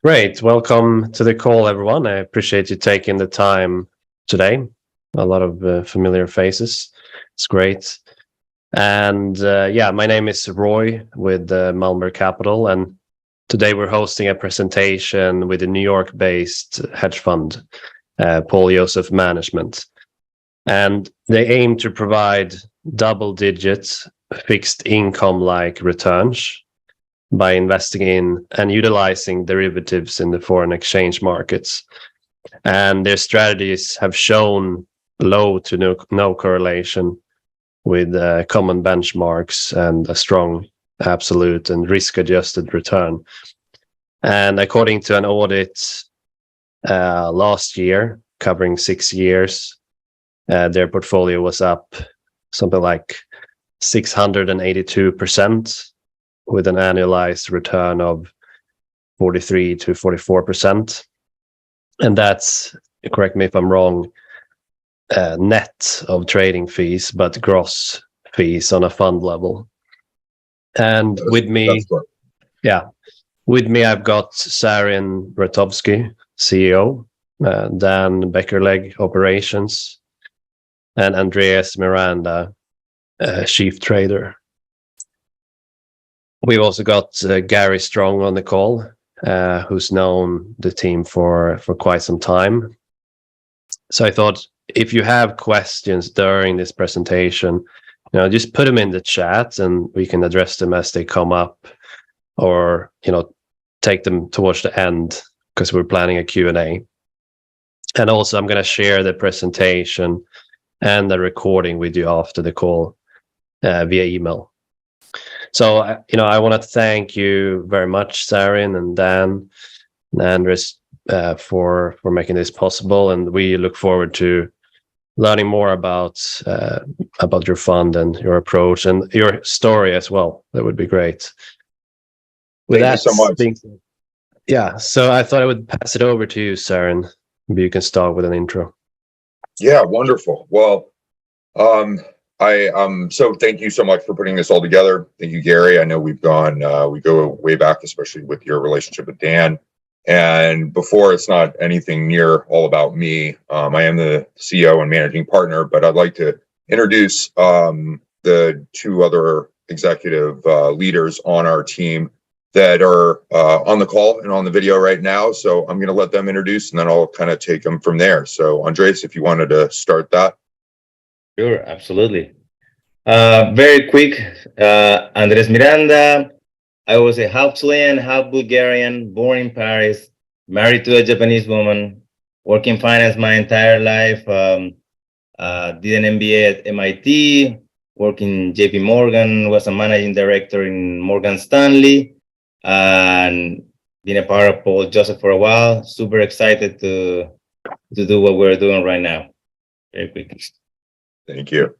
Great. Welcome to the call, everyone. I appreciate you taking the time today. A lot of familiar faces. It's great. And my name is Roy with Malmberg Capital. And today we're hosting a presentation with a New York-based hedge fund, Paul Joseph Management. And they aim to provide double-digit fixed income-like returns by investing in and utilizing derivatives in the foreign exchange markets. And their strategies have shown low to no correlation with common benchmarks and a strong absolute and risk-adjusted return. And according to an audit last year, covering 6 years, their portfolio was up something like 682%, with an annualized return of 43 to 44%. And that's, correct me if I'm wrong, net of trading fees, but gross fees on a fund level. And with me, I've got Sarin Bratovsky, CEO, Dan Beckerleg, Operations, and Andreas Miranda, Chief Trader. We've also got Gary Strong on the call, who's known the team for quite some time. So I thought if you have questions during this presentation, just put them in the chat and we can address them as they come up, or take them towards the end because we're planning a Q&A. And also I'm going to share the presentation and the recording with you after the call via email. So, I want to thank you very much, Sarin and Dan and Andres, for making this possible. And we look forward to learning more about your fund and your approach and your story as well. That would be great. Thank you so much. So I thought I would pass it over to you, Sarin. Maybe you can start with an intro. Yeah, wonderful. Well, so thank you so much for putting this all together. Thank you, Gary. I know we go way back, especially with your relationship with Dan. And before, it's not anything near all about me. I am the CEO and managing partner, but I'd like to introduce the two other executive leaders on our team that are on the call and on the video right now. So I'm going to let them introduce, and then I'll kind of take them from there. So Andres, if you wanted to start that. Sure, absolutely. Very quick, Andres Miranda. I was a half Chilean, half Bulgarian, born in Paris, married to a Japanese woman, worked in finance my entire life, did an MBA at MIT, worked in JP Morgan, was a managing director in Morgan Stanley, and been a part of Paul Joseph for a while. Super excited to do what we're doing right now. Very quick. Thank you.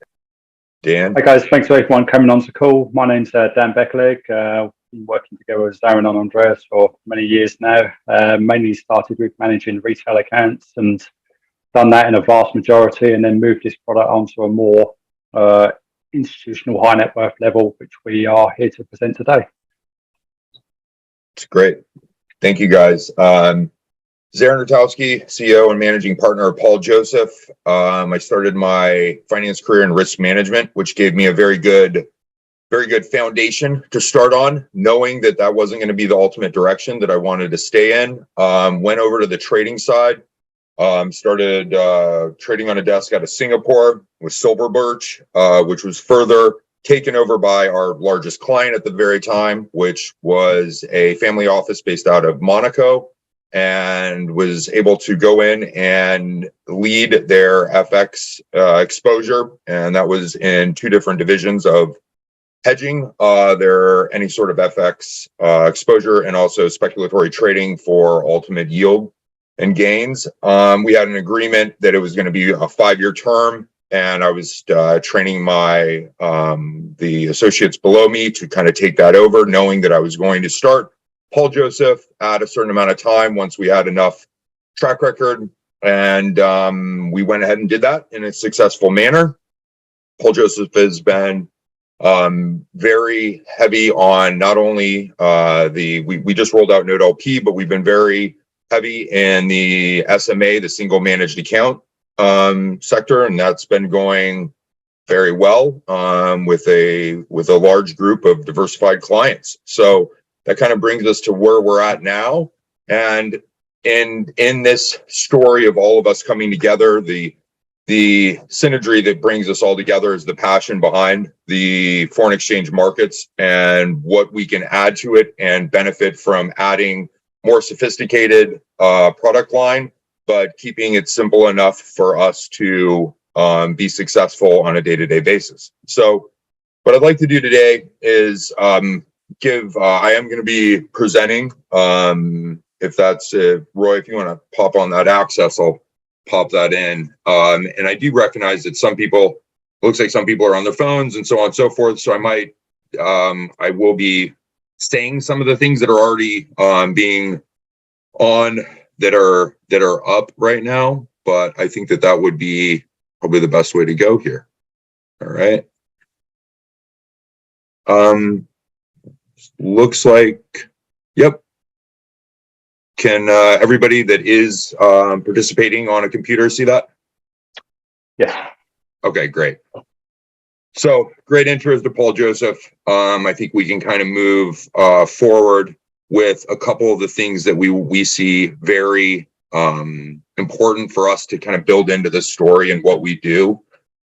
Dan? Hi guys, thanks for everyone coming on the call. My name's Dan Beckerleg. Been working together with Sarin and Andreas for many years now. Mainly started with managing retail accounts and done that in a vast majority, and then moved this product onto a more institutional high net worth level, which we are here to present today. It's great. Thank you guys. Sarin Bratovsky, CEO and managing partner of Paul Joseph. I started my finance career in risk management, which gave me a very good foundation to start on, knowing that wasn't going to be the ultimate direction that I wanted to stay in. Went over to the trading side, started trading on a desk out of Singapore with Silver Birch, which was further taken over by our largest client at the very time, which was a family office based out of Monaco, and was able to go in and lead their FX exposure. And that was in two different divisions of hedging, any sort of FX exposure, and also speculatory trading for ultimate yield and gains. We had an agreement that it was going to be a 5-year term, and I was training the associates below me to kind of take that over, knowing that I was going to start Paul Joseph at a certain amount of time once we had enough track record. And we went ahead and did that in a successful manner. Paul Joseph has been Very heavy on not only we just rolled out Node LP, but we've been very heavy in the SMA, the single managed account sector, and that's been going very well with a large group of diversified clients. So that kind of brings us to where we're at now. And in this story of all of us coming together, the synergy that brings us all together is the passion behind the foreign exchange markets and what we can add to it and benefit from adding more sophisticated product line, but keeping it simple enough for us to be successful on a day-to-day basis. So what I'd like to do today is I am going to be presenting. If that's Roy, if you want to pop on that access, I'll pop that in. And I do recognize that looks like some people are on their phones and so on and so forth. So I will be saying some of the things that are already being on that are up right now, but I think that would be probably the best way to go here. All right. Looks like, yep. Can everybody that is participating on a computer see that? Yes. Okay, great. So great intros to Paul Joseph. I think we can kind of move forward with a couple of the things that we see very important for us to kind of build into this story and what we do.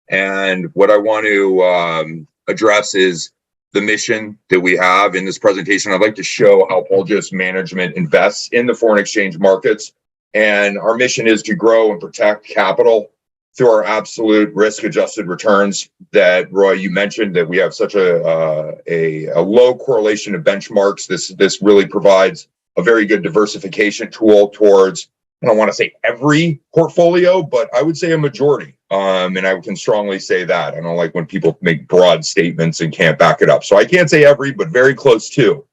And what I want to address is the mission that we have in this presentation. I'd like to show how Paul Joseph Management invests in the foreign exchange markets. And our mission is to grow and protect capital through our absolute risk-adjusted returns that, Roy, you mentioned that we have such a low correlation of benchmarks. This really provides a very good diversification tool towards, I don't want to say every portfolio, but I would say a majority. And I can strongly say that. I don't like when people make broad statements and can't back it up. So I can't say every, but very close to.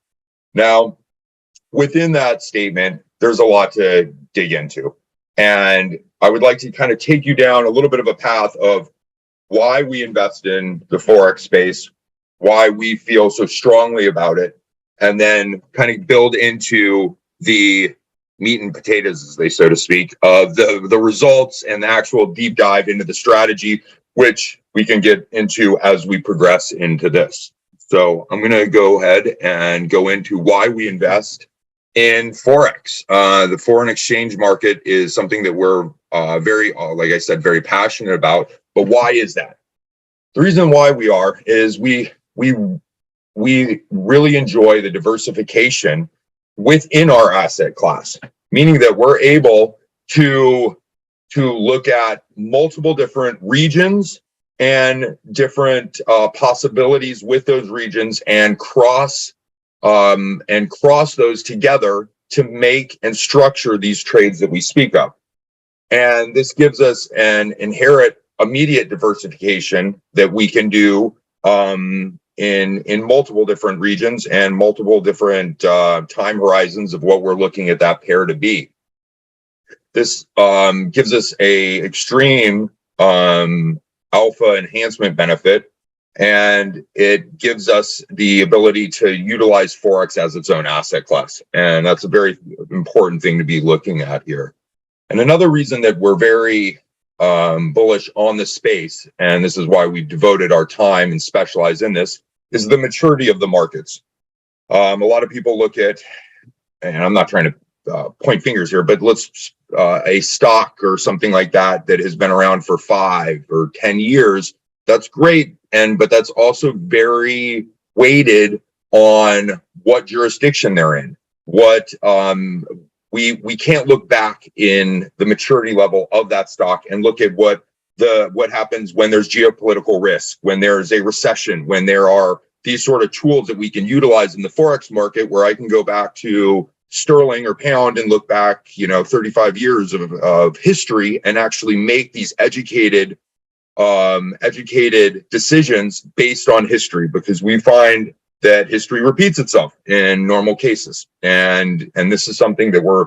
Now, within that statement, there's a lot to dig into. And I would like to kind of take you down a little bit of a path of why we invest in the Forex space, why we feel so strongly about it, and then kind of build into the meat and potatoes, as they so to speak, of the results and the actual deep dive into the strategy, which we can get into as we progress into this. So I'm going to go ahead and go into why we invest in Forex. The foreign exchange market is something that we're very, like I said, very passionate about. But why is that? The reason why we are is we really enjoy the diversification within our asset class, meaning that we're able to look at multiple different regions and different possibilities with those regions and cross those together to make and structure these trades that we speak of. And this gives us an inherent immediate diversification that we can do in multiple different regions and multiple different time horizons of what we're looking at that pair to be. This gives us a extreme alpha enhancement benefit, and it gives us the ability to utilize Forex as its own asset class. And that's a very important thing to be looking at here. And another reason that we're very bullish on the space, and this is why we've devoted our time and specialize in this, is the maturity of the markets. A lot of people look at, and I'm not trying to point fingers here, but let's a stock or something like that has been around for 5 or 10 years. That's great, but that's also very weighted on what jurisdiction they're in. What we can't look back in the maturity level of that stock and look at what happens when there's geopolitical risk, when there's a recession, when there are these sort of tools that we can utilize in the Forex market, where I can go back to sterling or pound and look back, 35 years of history and actually make these educated decisions based on history, because we find that history repeats itself in normal cases. And this is something that we're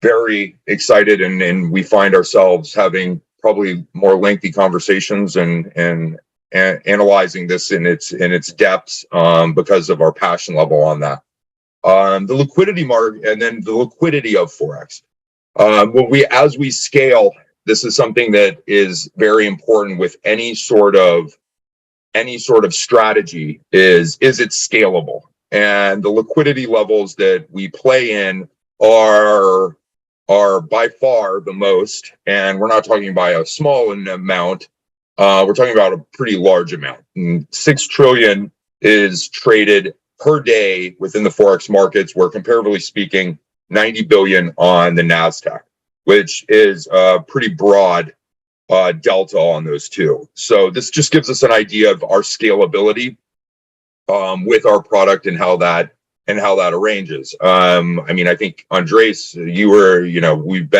very excited and we find ourselves having probably more lengthy conversations and analyzing this in its depths because of our passion level on that. The liquidity market, and then the liquidity of Forex. As we scale, this is something that is very important with any sort of strategy is it scalable? And the liquidity levels that we play in are by far the most, and we're not talking by a small amount. We're talking about a pretty large amount. And 6 trillion is traded per day within the Forex markets, where comparatively speaking, 90 billion on the NASDAQ, which is a pretty broad delta on those two. So this just gives us an idea of our scalability with our product and how that arranges. I mean, I think Andres, we've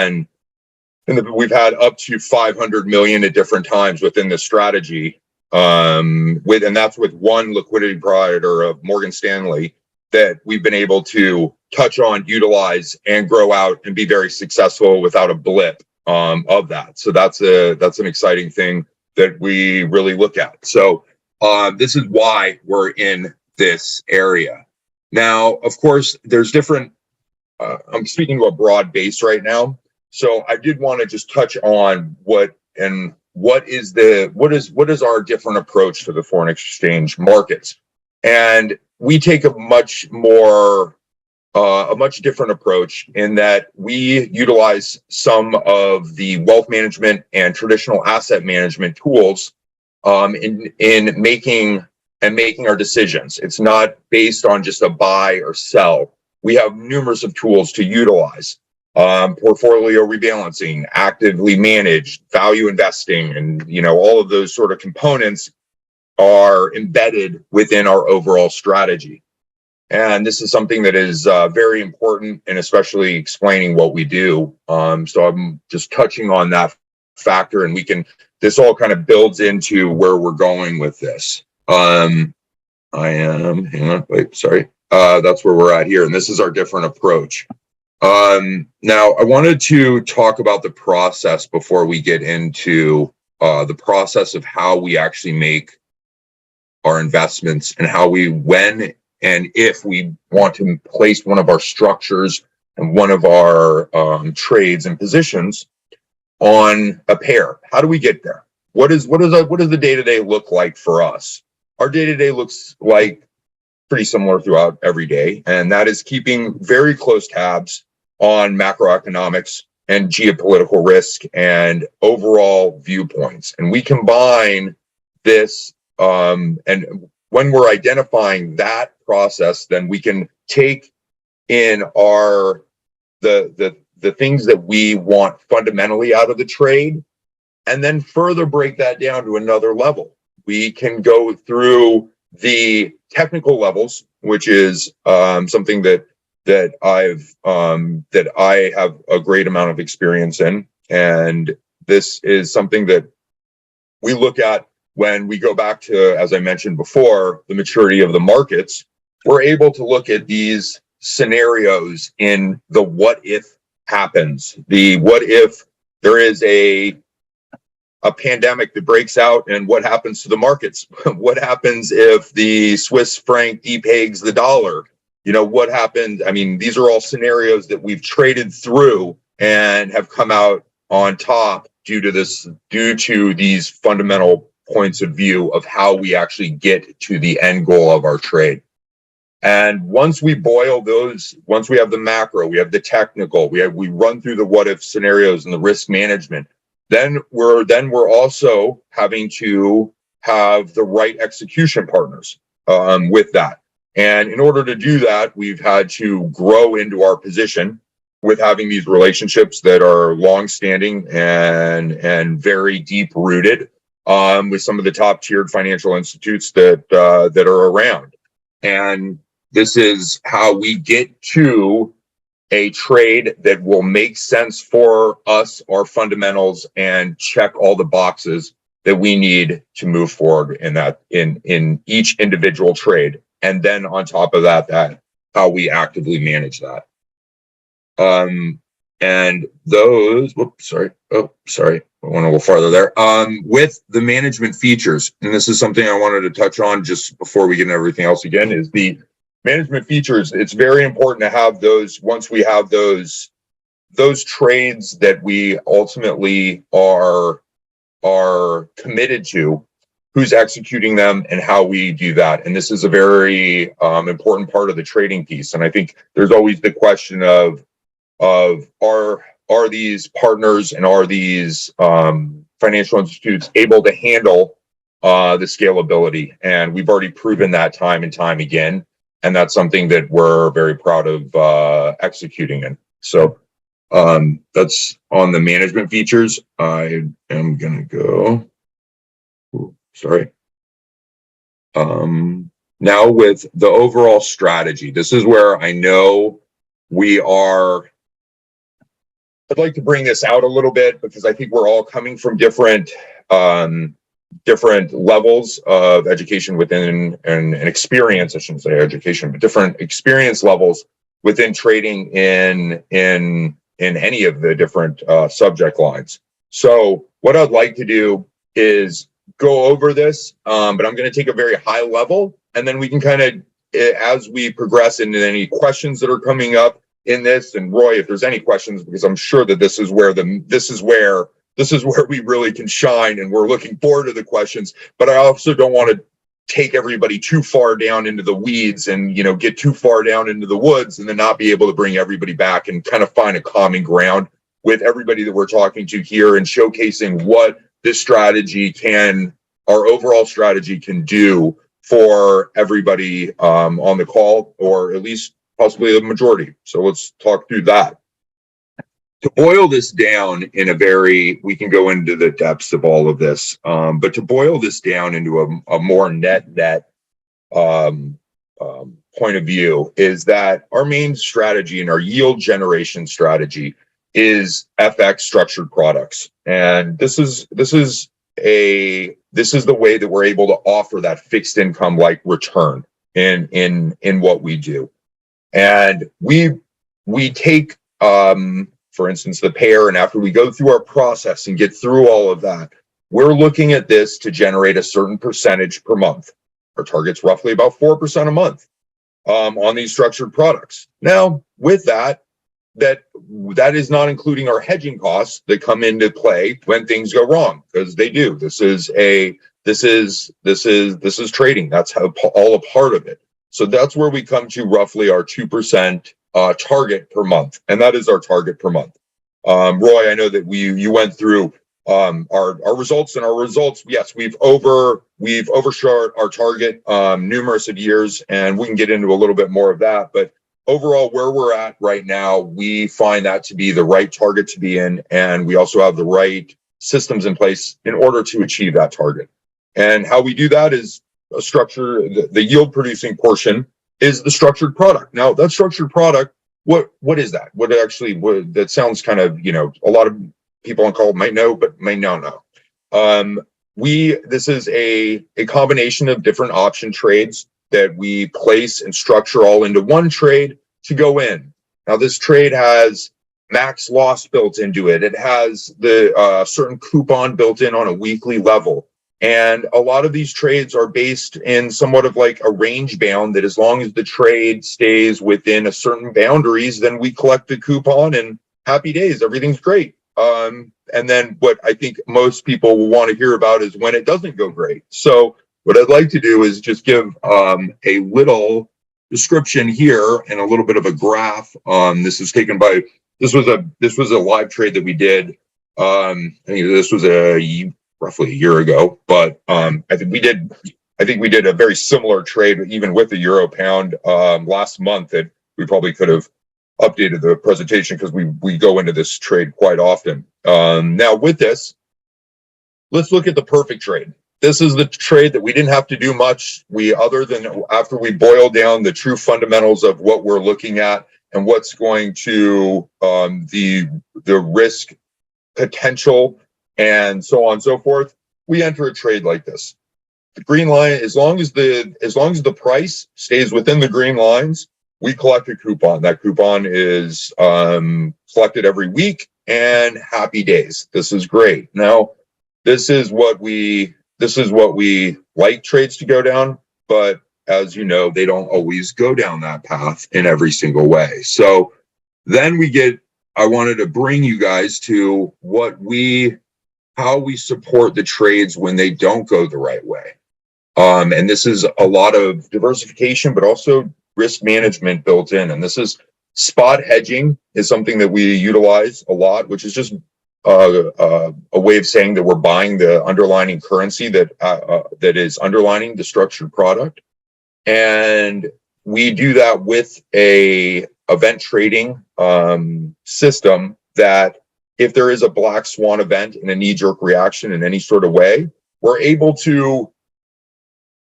had up to 500 million at different times within the strategy. And that's with one liquidity provider of Morgan Stanley that we've been able to touch on, utilize, and grow out and be very successful without a blip of that. So that's an exciting thing that we really look at. So this is why we're in this area. Now, of course, there's different, I'm speaking to a broad base right now. So I did want to just touch on what is our different approach to the foreign exchange markets. And we take a much different approach in that we utilize some of the wealth management and traditional asset management tools in making our decisions. It's not based on just a buy or sell. We have numerous of tools to utilize. Portfolio rebalancing, actively managed, value investing, and all of those sort of components are embedded within our overall strategy. And this is something that is very important, and especially explaining what we do. So I'm just touching on that factor, and this all kind of builds into where we're going with this. Hang on, wait, sorry. That's where we're at here, and this is our different approach. Now, I wanted to talk about the process before we get into the process of how we actually make our investments and when and if we want to place one of our structures and one of our trades and positions on a pair. How do we get there? What does the day-to-day look like for us? Our day-to-day looks like pretty similar throughout every day, and that is keeping very close tabs on macroeconomics and geopolitical risk and overall viewpoints. And we combine this, and when we're identifying that process, then we can take in the things that we want fundamentally out of the trade, and then further break that down to another level. We can go through the technical levels, which is something that I have a great amount of experience in, and this is something that we look at when we go back to, as I mentioned before, the maturity of the markets. We're able to look at these scenarios in the what if happens. The what if there is a pandemic that breaks out, and what happens to the markets? What happens if the Swiss franc depegs the dollar? What happened? I mean, these are all scenarios that we've traded through and have come out on top due to these fundamental points of view of how we actually get to the end goal of our trade. And once we boil those, once we have the macro, we have the technical, we run through the what if scenarios and the risk management, then we're also having to have the right execution partners with that. And in order to do that, we've had to grow into our position with having these relationships that are long-standing and very deep-rooted with some of the top-tiered financial institutes that are around. And this is how we get to a trade that will make sense for us, our fundamentals, and check all the boxes that we need to move forward in each individual trade. And then on top of that how we actively manage that. And those, whoops, sorry. Oh, sorry. I went a little farther there. With the management features, and this is something I wanted to touch on just before we get into everything else again, is the management features. It's very important to have those once we have those trades that we ultimately are committed to, who's executing them and how we do that. And this is a very important part of the trading piece. And I think there's always the question of are these partners and are these financial institutes able to handle the scalability? And we've already proven that time and time again. And that's something that we're very proud of executing in. So that's on the management features. I am gonna go. Sorry. Now with the overall strategy, this is where I know we are. I'd like to bring this out a little bit because I think we're all coming from different levels of education within and experience. I shouldn't say education, but different experience levels within trading in any of the different subject lines. So what I'd like to do is go over this, but I'm going to take a very high level, and then we can kind of, as we progress into any questions that are coming up in this, and Roy, if there's any questions, because I'm sure that this is where we really can shine, and we're looking forward to the questions. But I also don't want to take everybody too far down into the weeds and get too far down into the woods and then not be able to bring everybody back and kind of find a common ground with everybody that we're talking to here and showcasing what this strategy our overall strategy can do for everybody on the call, or at least possibly the majority. So let's talk through that. To boil this down we can go into the depths of all of this, but to boil this down into a more net point of view is that our main strategy and our yield generation strategy is FX structured products. And this is the way that we're able to offer that fixed income like return in what we do. And we take for instance, the pair, and after we go through our process and get through all of that, we're looking at this to generate a certain percentage per month. Our target's roughly about 4% a month on these structured products. Now, with that is not including our hedging costs that come into play when things go wrong, because they do. This is trading. That's how all a part of it. So that's where we come to roughly our 2% target per month, and that is our target per month. Roy, I know that you went through our results, and our results, yes, we've overshot our target numerous of years, and we can get into a little bit more of that. But overall, where we're at right now, we find that to be the right target to be in, and we also have the right systems in place in order to achieve that target. And how we do that is a structure. The yield producing portion is the structured product. Now, that structured product, what is that? That sounds kind of, a lot of people on call might know, but may not know. This is a combination of different option trades that we place and structure all into one trade to go in. Now, this trade has max loss built into it. It has the certain coupon built in on a weekly level. And a lot of these trades are based in somewhat of like a range bound that as long as the trade stays within a certain boundaries, then we collect the coupon and happy days, everything's great. And then what I think most people will want to hear about is when it doesn't go great. So what I'd like to do is just give a little description here and a little bit of a graph. This was a live trade that we did. I think this was roughly a year ago, but I think we did a very similar trade even with the euro pound last month that we probably could have updated the presentation because we go into this trade quite often. Now with this, let's look at the perfect trade. This is the trade that we didn't have to do much. Other than after we boil down the true fundamentals of what we're looking at and what's going to the risk potential and so on and so forth, we enter a trade like this. The green line, as long as the price stays within the green lines, we collect a coupon. That coupon is collected every week, and happy days. This is great. Now, this is what we like trades to go down, but as you know, they don't always go down that path in every single way. So then I wanted to bring you guys to how we support the trades when they don't go the right way. And this is a lot of diversification, but also risk management built in. And this is spot hedging is something that we utilize a lot, which is just a way of saying that we're buying the underlying currency that is underlining the structured product. And we do that with a event trading system that if there is a black swan event and a knee-jerk reaction in any sort of way, we're able to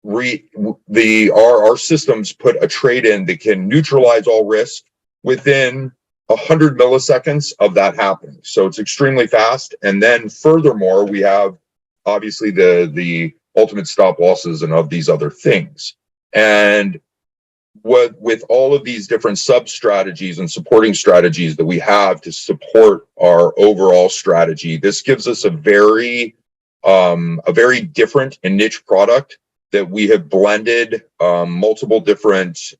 our systems put a trade in that can neutralize all risk within 100 milliseconds of that happening. So it's extremely fast. And then furthermore, we have obviously the ultimate stop losses and of these other things. And with all of these different sub strategies and supporting strategies that we have to support our overall strategy, this gives us a very different and niche product that we have blended multiple different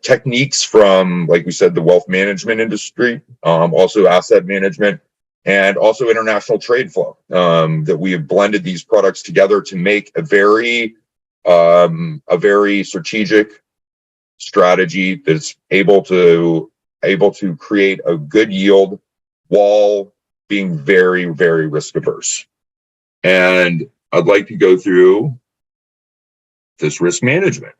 techniques from, like we said, the wealth management industry, also asset management, and also international trade flow, that we have blended these products together to make a very strategic strategy that's able to create a good yield while being very, very risk averse. And I'd like to go through this risk management.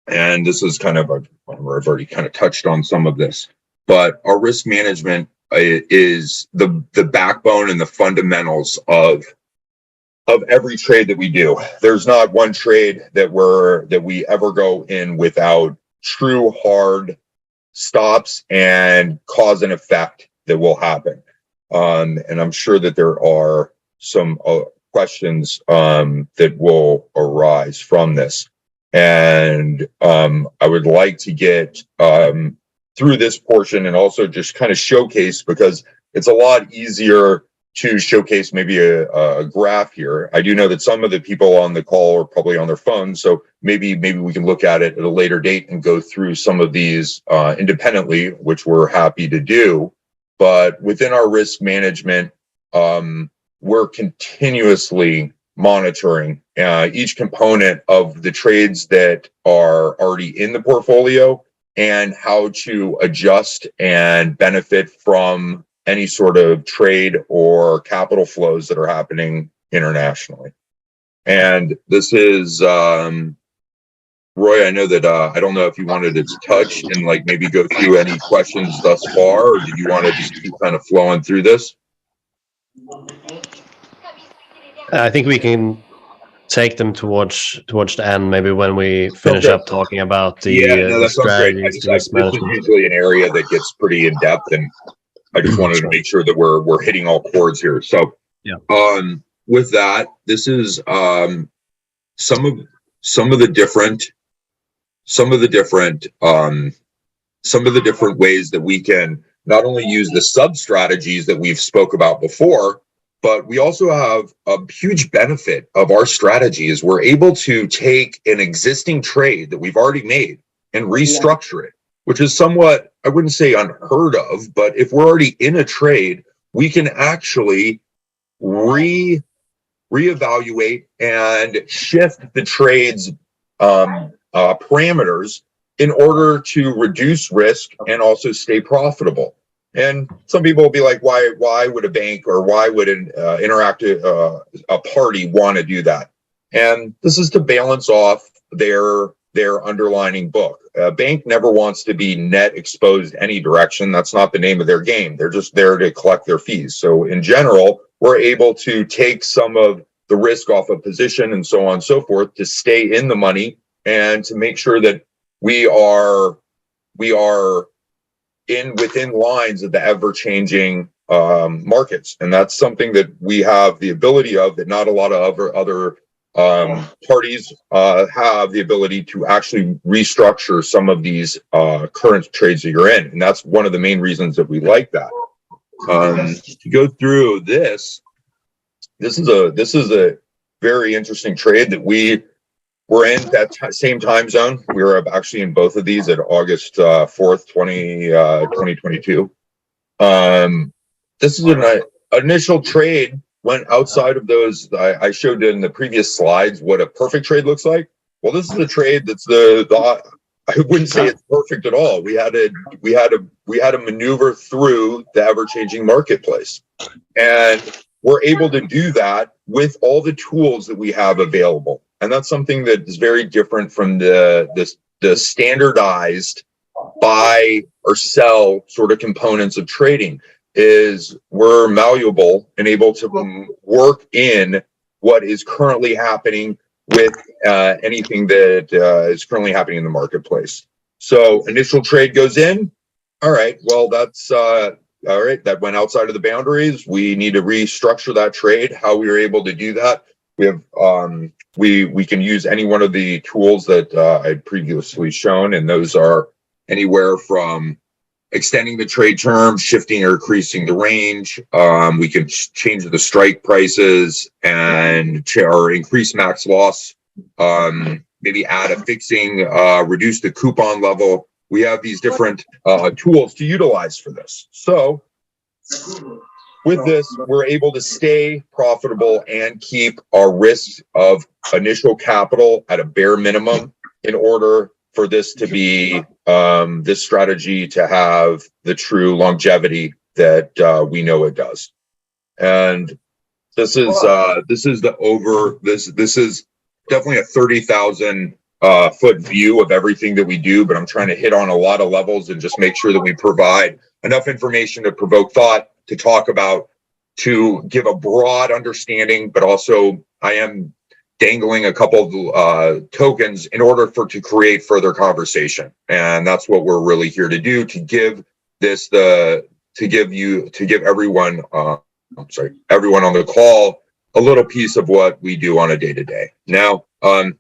And this is kind of I've already kind of touched on some of this, but our risk management is the backbone and the fundamentals of every trade that we do. There's not one trade that we ever go in without true hard stops and cause and effect that will happen. And I'm sure that there are some questions that will arise from this. And I would like to get through this portion and also just kind of showcase, because it's a lot easier to showcase maybe a graph here. I do know that some of the people on the call are probably on their phones, so maybe we can look at it at a later date and go through some of these independently, which we're happy to do. But within our risk management, we're continuously monitoring each component of the trades that are already in the portfolio and how to adjust and benefit from any sort of trade or capital flows that are happening internationally. And this is, Roy, I know that, I don't know if you wanted to touch and like maybe go through any questions thus far, or did you want to just keep kind of flowing through this? I think we can take them towards the end, maybe when we finish up talking about the that sounds great. strategies. This is usually an area that gets pretty in depth, and I just wanted to make sure that we're hitting all chords here. So, yeah. With that, this is some of the different ways that we can not only use the sub strategies that we've spoke about before, but we also have a huge benefit of our strategy is we're able to take an existing trade that we've already made and restructure it, which is somewhat, I wouldn't say unheard of, but if we're already in a trade, we can actually reevaluate and shift the trade's parameters in order to reduce risk and also stay profitable. And some people will be like, why would a bank or why would an a party want to do that? And this is to balance off their underlying book. A bank never wants to be net exposed any direction. That's not the name of their game. They're just there to collect their fees. So in general, we're able to take some of the risk off a position and so on and so forth to stay in the money and to make sure that we are within lines of the ever-changing markets. And that's something that we have the ability of that not a lot of other parties have the ability to actually restructure some of these current trades that you're in, and that's one of the main reasons that we like that. To go through this is a very interesting trade that we were in that same time zone. We were actually in both of these at August 4th, 2022. This is an initial trade, went outside of those. I showed in the previous slides what a perfect trade looks like. Well, this is a trade that's I wouldn't say it's perfect at all. We had to maneuver through the ever-changing marketplace, and we're able to do that with all the tools that we have available. And that's something that is very different from the standardized buy or sell sort of components of trading. Is we're malleable and able to work in what is currently happening with anything that is currently happening in the marketplace. So initial trade goes in. All right, well, that's all right. That went outside of the boundaries. We need to restructure that trade. How we were able to do that, we have we can use any one of the tools that I'd previously shown, and those are anywhere from extending the trade term, shifting or increasing the range. We can change the strike prices and or increase max loss. Maybe add a fixing, reduce the coupon level. We have these different tools to utilize for this. So with this, we're able to stay profitable and keep our risk of initial capital at a bare minimum in order for this to be this strategy to have the true longevity that we know it does. And this is this is definitely a 30,000 foot view of everything that we do, but I'm trying to hit on a lot of levels and just make sure that we provide enough information to provoke thought, to talk about, to give a broad understanding, but also I am dangling a couple of tokens in order to create further conversation. And that's what we're really here to do, to give this to give everyone everyone on the call a little piece of what we do on a day-to-day. Now,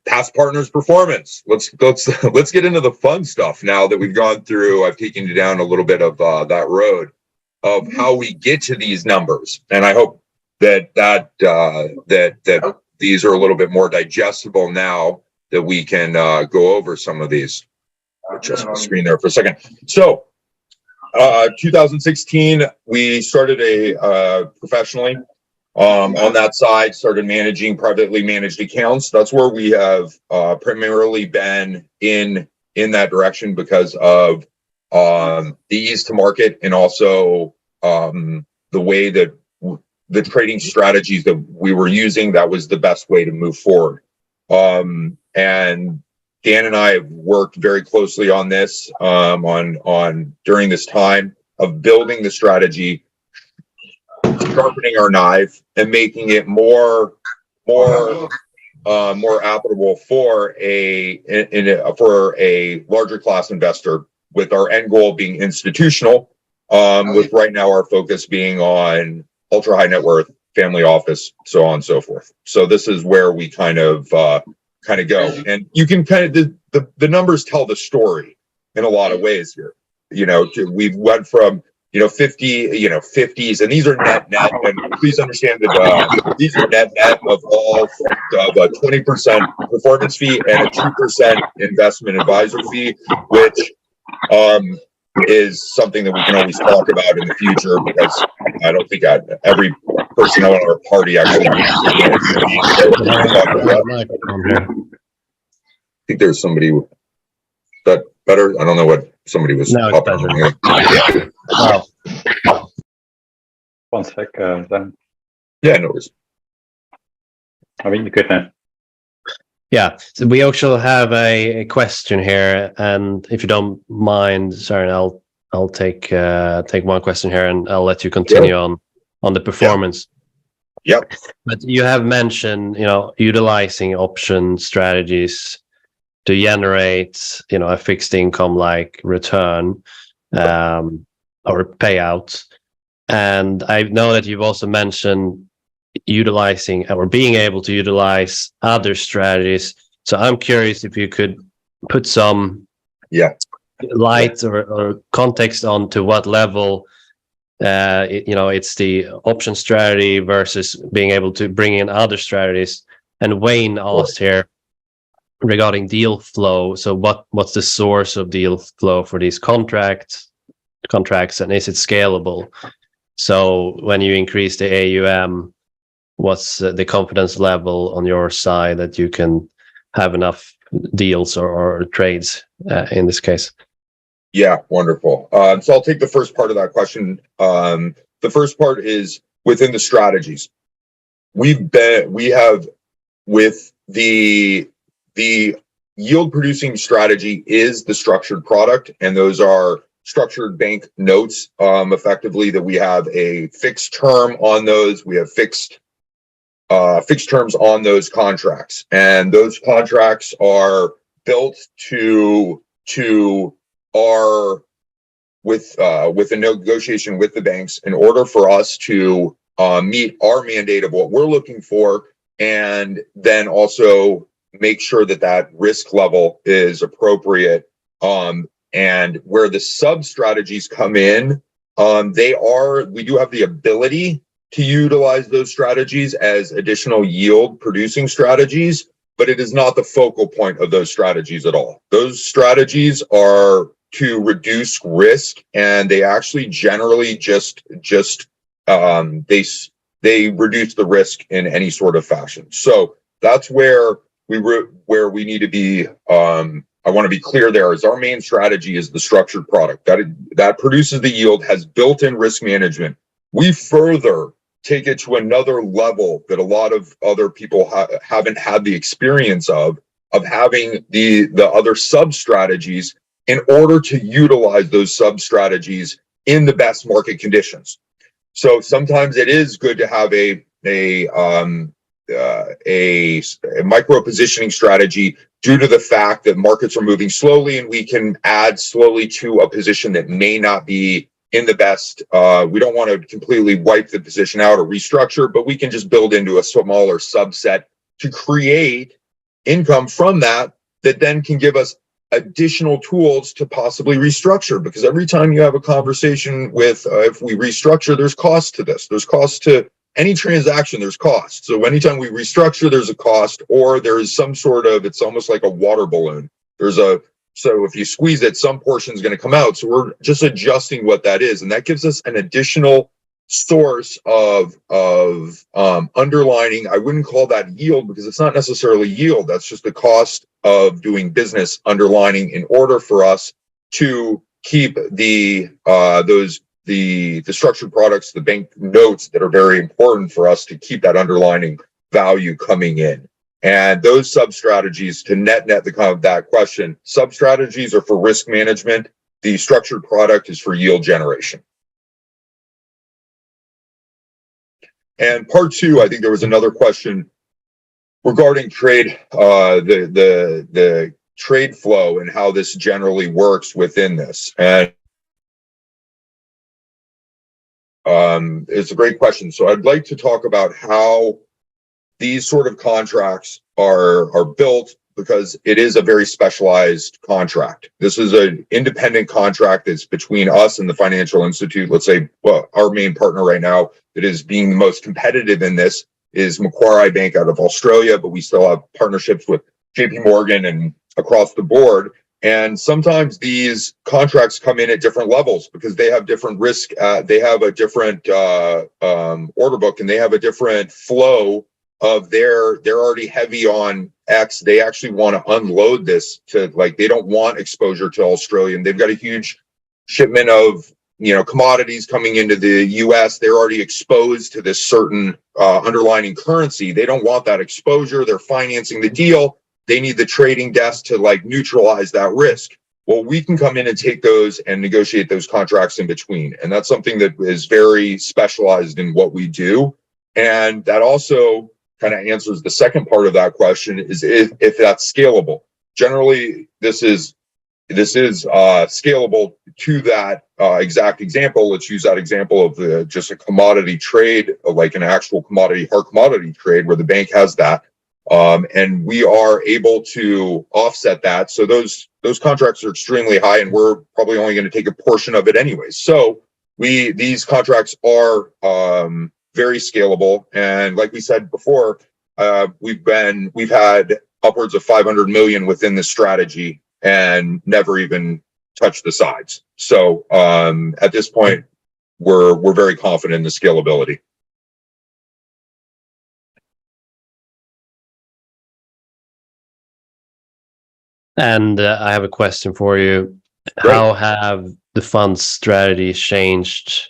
past partners performance. Let's get into the fun stuff now that we've gone through. I've taken you down a little bit of that road of how we get to these numbers, and I hope that these are a little bit more digestible now that we can go over some of these. Adjust my screen there for a second. So, 2016, we started professionally. On that side, started managing privately managed accounts. That's where we have primarily been in that direction because of the ease to market, and also the way that the trading strategies that we were using, that was the best way to move forward. And Dan and I have worked very closely on this on during this time of building the strategy, sharpening our knife, and making it more applicable for a larger class investor, with our end goal being institutional, with right now our focus being on ultra high net worth, family office, so on and so forth. So this is where we kind of go, and you can kind of the numbers tell the story in a lot of ways here. We've went from 50s, and these are net, and please understand that these are net of all of a 20% performance fee and a 2% investment advisor fee, which is something that we can always talk about in the future, because I don't think every person on our party actually needs to be. I think there's somebody that better. I don't know what somebody was. No, it's better. Wow. 1 sec, Dan. Yeah, no worries. I mean, you're good now. Yeah, so we also have a question here, and if you don't mind, Søren, I'll take one question here, and I'll let you continue on the performance. Yep. But you have mentioned, utilizing option strategies to generate, a fixed income like return or payout. And I know that you've also mentioned utilizing or being able to utilize other strategies. So I'm curious if you could put some light or context on to what level it's the option strategy versus being able to bring in other strategies. And Wayne asked here regarding deal flow. So what's the source of deal flow for these contracts, and is it scalable? So when you increase the AUM, what's the confidence level on your side that you can have enough deals or trades in this case? Yeah, wonderful. So I'll take the first part of that question. The first part is within the strategies. We have with the yield producing strategy is the structured product, and those are structured bank notes, effectively, that we have a fixed term on those. We have fixed terms on those contracts, and those contracts are built with a negotiation with the banks in order for us to meet our mandate of what we're looking for, and then also make sure that that risk level is appropriate. And where the sub strategies come in, we do have the ability to utilize those strategies as additional yield producing strategies, but it is not the focal point of those strategies at all. Those strategies are to reduce risk, and they actually generally they reduce the risk in any sort of fashion. So that's where we need to be. I want to be clear there is our main strategy is the structured product that produces the yield, has built-in risk management. We further take it to another level that a lot of other people haven't had the experience of having the other sub strategies in order to utilize those sub strategies in the best market conditions. So sometimes it is good to have a micro positioning strategy due to the fact that markets are moving slowly, and we can add slowly to a position that may not be in the best. We don't want to completely wipe the position out or restructure, but we can just build into a smaller subset to create income from that then can give us additional tools to possibly restructure. Because every time you have a conversation with, if we restructure, there's cost to this. There's cost to any transaction, there's cost. So anytime we restructure, there's a cost, or there is some sort of, it's almost like a water balloon. So if you squeeze it, some portion is going to come out. So we're just adjusting what that is. And that gives us an additional source of underlining. I wouldn't call that yield, because it's not necessarily yield. That's just the cost of doing business underlining in order for us to keep the structured products, the bank notes that are very important for us to keep that underlining value coming in. And those sub strategies, to net that question, sub strategies are for risk management. The structured product is for yield generation. And part two, I think there was another question regarding trade, the trade flow and how this generally works within this. And it's a great question. So I'd like to talk about how these sort of contracts are built, because it is a very specialized contract. This is an independent contract that's between us and the financial institute. Let's say, well, our main partner right now that is being the most competitive in this is Macquarie Bank out of Australia, but we still have partnerships with JP Morgan and across the board. And sometimes these contracts come in at different levels because they have different risk. They have a different order book, and they have a different flow of they're already heavy on X. They actually want to unload this to, like, they don't want exposure to Australia. They've got a huge shipment of, commodities coming into the US. They're already exposed to this certain underlying currency. They don't want that exposure. They're financing the deal. They need the trading desk to neutralize that risk. Well, we can come in and take those and negotiate those contracts in between. And that's something that is very specialized in what we do. And that also kind of answers the second part of that question, is if that's scalable. Generally, this is this is scalable to that exact example. Let's use that example of just a commodity trade, like an actual commodity, hard commodity trade where the bank has that. And we are able to offset that. So those contracts are extremely high, and we're probably only going to take a portion of it anyways. So these contracts are very scalable. And like we said before, we've had upwards of 500 million within the strategy and never even touched the sides. So at this point, we're very confident in the scalability. And I have a question for you. Great. How have the fund's strategies changed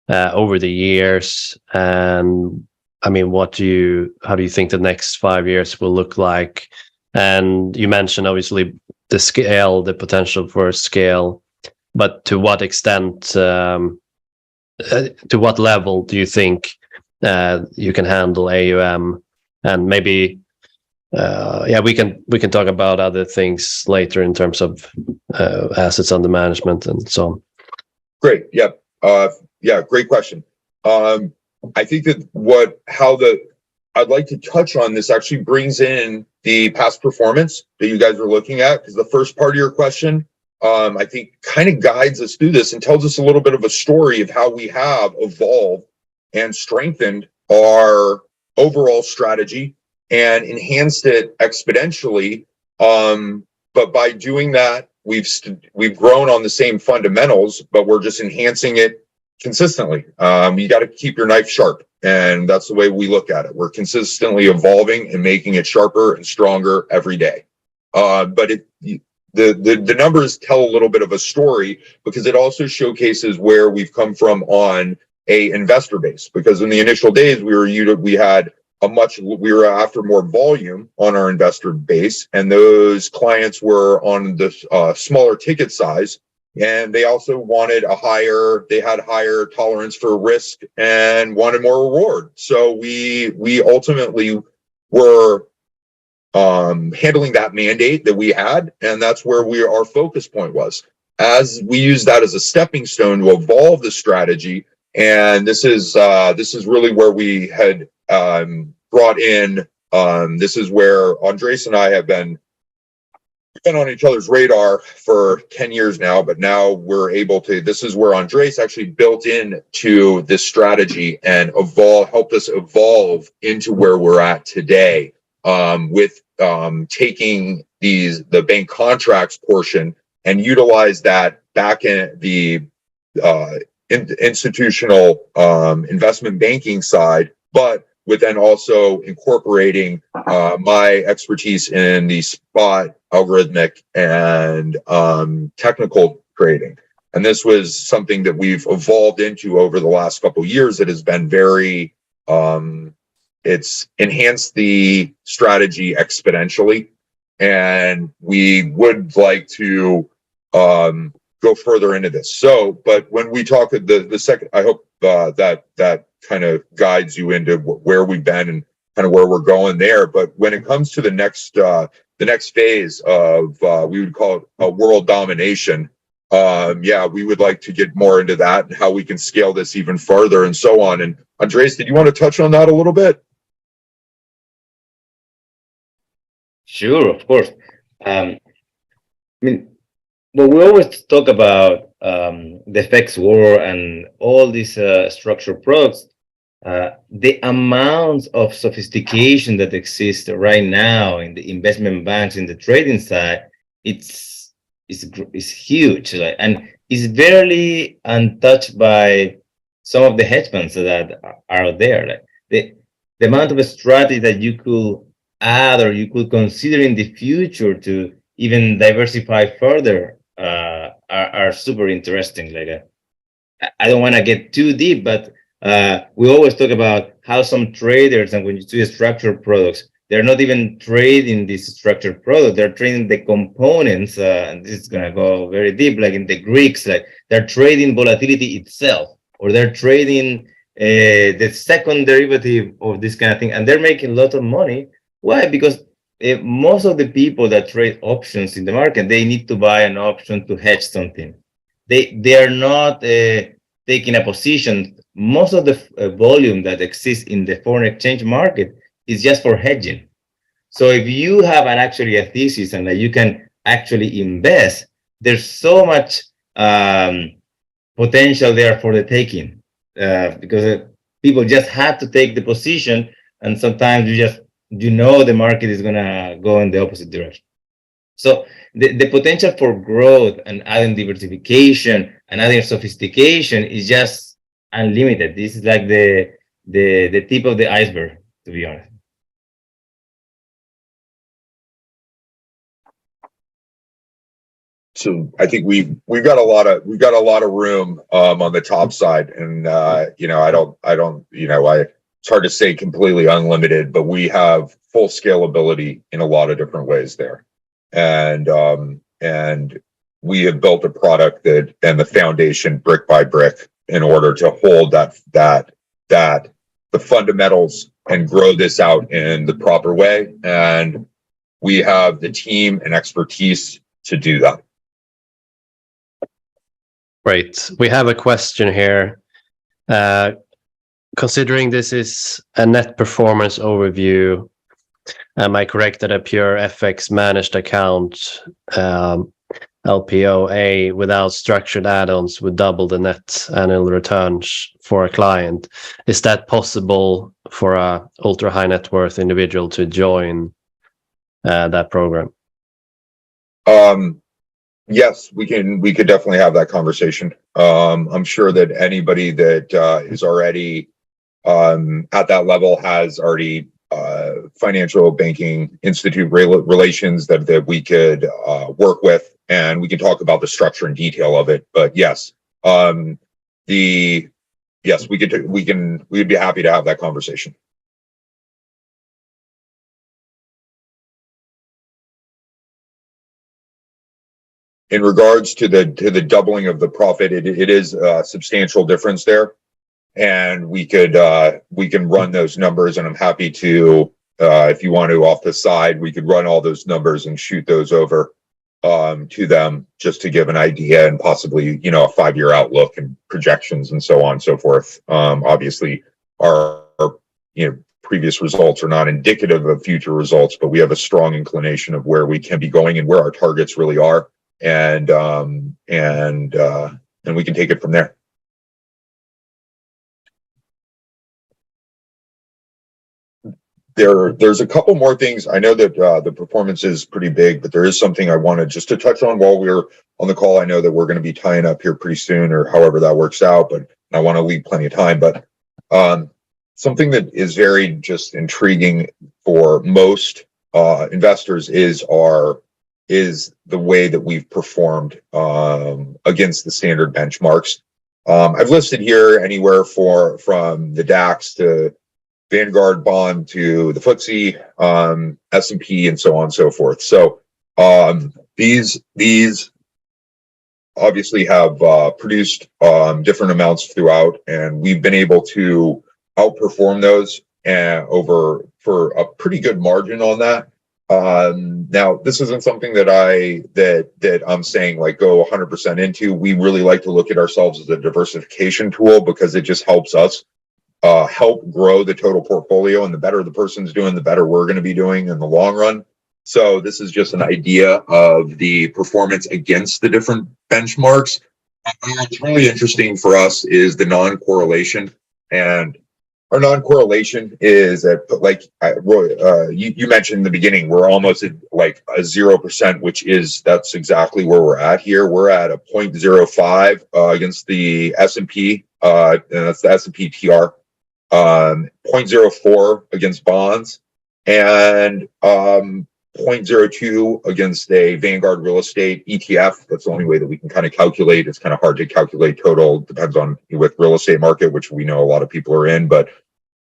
over the years? And I mean, how do you think the next 5 years will look like? And you mentioned obviously the potential for scale, but to what extent, to what level do you think you can handle AUM? And maybe, we can talk about other things later in terms of assets under management and so on. Great. Yep. Great question. I think that I'd like to touch on this actually brings in the past performance that you guys are looking at, because the first part of your question, I think kind of guides us through this and tells us a little bit of a story of how we have evolved and strengthened our overall strategy and enhanced it exponentially. But by doing that, we've grown on the same fundamentals, but we're just enhancing it consistently. You got to keep your knife sharp, and that's the way we look at it. We're consistently evolving and making it sharper and stronger every day. But the numbers tell a little bit of a story, because it also showcases where we've come from on a investor base. Because in the initial days, we were after more volume on our investor base, and those clients were on the smaller ticket size. And they also wanted they had higher tolerance for risk and wanted more reward. So we ultimately were handling that mandate that we had, and that's where our focus point was. As we use that as a stepping stone to evolve the strategy, and this is really where we had brought in. This is where Andres and I have been on each other's radar for 10 years now, but now this is where Andres actually built in to this strategy and helped us evolve into where we're at today, with taking the bank contracts portion and utilize that back in the institutional investment banking side, but with then also incorporating my expertise in the spot, algorithmic, and technical trading. And this was something that we've evolved into over the last couple of years that has been very, it's enhanced the strategy exponentially. And we would like to go further into this. So, but when we talk the second, I hope that kind of guides you into where we've been and kind of where we're going there. But when it comes to the next phase of we would call it a world domination, we would like to get more into that and how we can scale this even further and so on. And Andres, did you want to touch on that a little bit? Sure, of course. I mean, well, we always talk about the FX war and all these structured products. The amount of sophistication that exists right now in the investment banks, in the trading side, it's huge, and it's barely untouched by some of the hedge funds that are out there. Like the amount of strategy that you could add or you could consider in the future to even diversify further are super interesting. Like I don't want to get too deep, but we always talk about how some traders, and when you see structured products, they're not even trading this structured product, they're trading the components, and this is going to go very deep, like in the Greeks, like they're trading volatility itself, or they're trading the second derivative of this kind of thing, and they're making a lot of money. Why? Because most of the people that trade options in the market, they need to buy an option to hedge something. They are not taking a position. Most of the volume that exists in the foreign exchange market is just for hedging. So if you have actually a thesis and that you can actually invest, there's so much potential there for the taking, because people just have to take the position, and sometimes the market is gonna go in the opposite direction. So the potential for growth and adding diversification and adding sophistication is just unlimited. This is like the tip of the iceberg, to be honest. So I think we've got a lot of room on the top side, and it's hard to say completely unlimited, but we have full scalability in a lot of different ways there, and we have built a product and the foundation brick by brick in order to hold that the fundamentals and grow this out in the proper way, and we have the team and expertise to do that. Great. We have a question here. Considering this is a net performance overview, am I correct that a pure FX managed account, LPOA, without structured add-ons would double the net annual returns for a client? Is that possible for a ultra high net worth individual to join that program? Yes, we could definitely have that conversation. I'm sure that anybody that is already at that level has already financial banking institute relations that we could work with, and we can talk about the structure and detail of it. But yes, we'd be happy to have that conversation. In regards to the doubling of the profit, it is a substantial difference there, and we can run those numbers, and I'm happy to, if you want to off the side, we could run all those numbers and shoot those over to them just to give an idea, and possibly a 5-year outlook and projections and so on and so forth. Obviously our previous results are not indicative of future results, but we have a strong inclination of where we can be going and where our targets really are. And we can take it from there. There's a couple more things. I know that the performance is pretty big, but there is something I wanted just to touch on while we're on the call. I know that we're going to be tying up here pretty soon, or however that works out, but I want to leave plenty of time. But something that is very just intriguing for most investors is the way that we've performed against the standard benchmarks. I've listed here anywhere from the DAX to Vanguard bond to the FTSE, S&P, and so on and so forth. So these obviously have produced different amounts throughout, and we've been able to outperform those for a pretty good margin on that. Now, this isn't something that I'm saying like go 100% into. We really like to look at ourselves as a diversification tool, because it just helps us help grow the total portfolio, and the better the person's doing, the better we're going to be doing in the long run. So this is just an idea of the performance against the different benchmarks. What's really interesting for us is the non-correlation, and our non-correlation is at, like Roy, you mentioned in the beginning, we're almost at like a 0%, that's exactly where we're at here. We're at a 0.05 against the S&P, and that's the S&P TR, 0.04 against bonds, and 0.02 against a Vanguard real estate ETF. That's the only way that we can kind of calculate. It's kind of hard to calculate total, depends on with real estate market, which we know a lot of people are in. But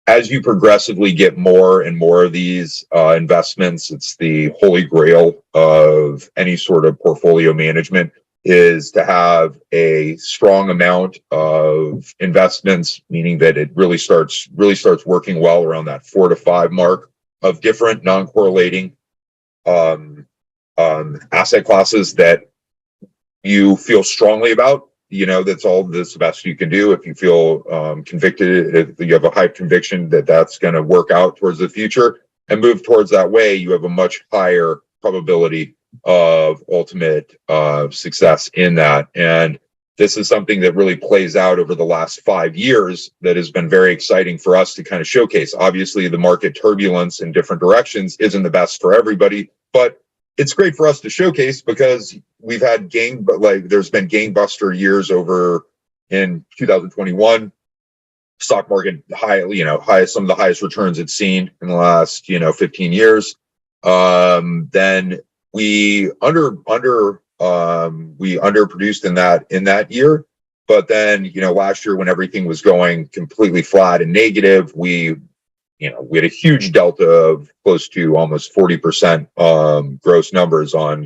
as you progressively get more and more of these investments, it's the holy grail of any sort of portfolio management, is to have a strong amount of investments, meaning that it really starts working well around that 4 to 5 mark of different non-correlating asset classes that you feel strongly about. That's the best you can do. If you feel convicted, if you have a high conviction that that's going to work out towards the future and move towards that way, you have a much higher probability of ultimate success in that. And this is something that really plays out over the last 5 years that has been very exciting for us to kind of showcase. Obviously, the market turbulence in different directions isn't the best for everybody, but it's great for us to showcase because we've had there's been gangbuster years over in 2021. Stock market highest, some of the highest returns it's seen in the last 15 years. Then we underproduced in that year, but then last year when everything was going completely flat and negative, we had a huge delta of close to almost 40% gross numbers on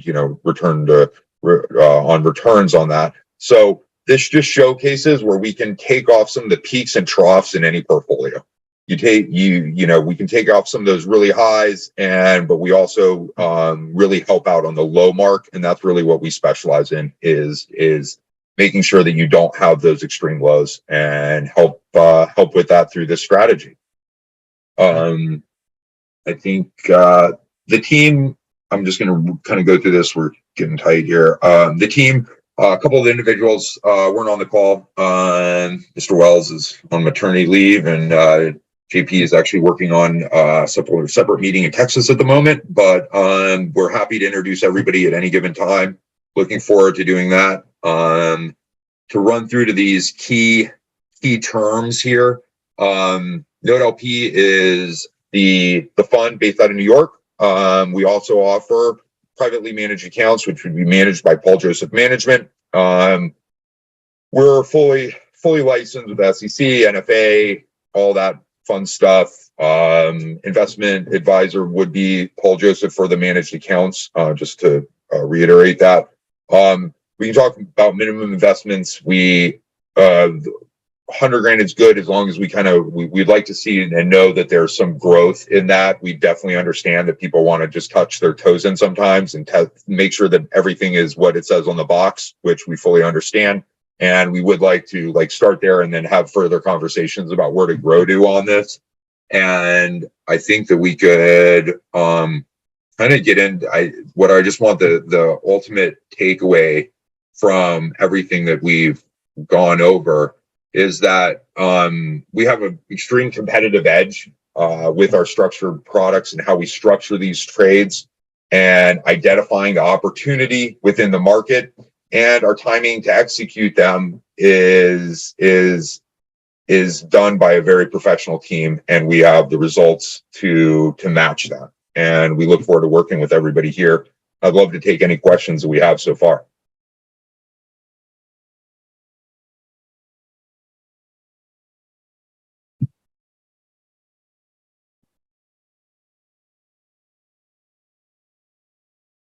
returns on that. So this just showcases where we can take off some of the peaks and troughs in any portfolio. We can take off some of those really highs, but we also really help out on the low mark, and that's really what we specialize in is making sure that you don't have those extreme lows and help with that through this strategy. I think the team, I'm just going to kind of go through this. We're getting tight here. The team, a couple of individuals weren't on the call. Mr. Wells is on maternity leave, and JP is actually working on a separate meeting in Texas at the moment. But we're happy to introduce everybody at any given time. Looking forward to doing that. To run through to these key terms here. Node LP is the fund based out of New York. We also offer privately managed accounts, which would be managed by Paul Joseph Management. We're fully licensed with SEC, NFA, all that fun stuff. Investment advisor would be Paul Joseph for the managed accounts, just to reiterate that. We can talk about minimum investments. 100 grand is good as long as we'd like to see and know that there's some growth in that. We definitely understand that people want to just touch their toes in sometimes and make sure that everything is what it says on the box, which we fully understand. And we would like to start there and then have further conversations about where to grow to on this. And I think that we could kind of get into what I just want the ultimate takeaway from everything that we've gone over is that we have an extreme competitive edge with our structured products and how we structure these trades and identifying the opportunity within the market, and our timing to execute them is done by a very professional team, and we have the results to match that. And we look forward to working with everybody here. I'd love to take any questions that we have so far.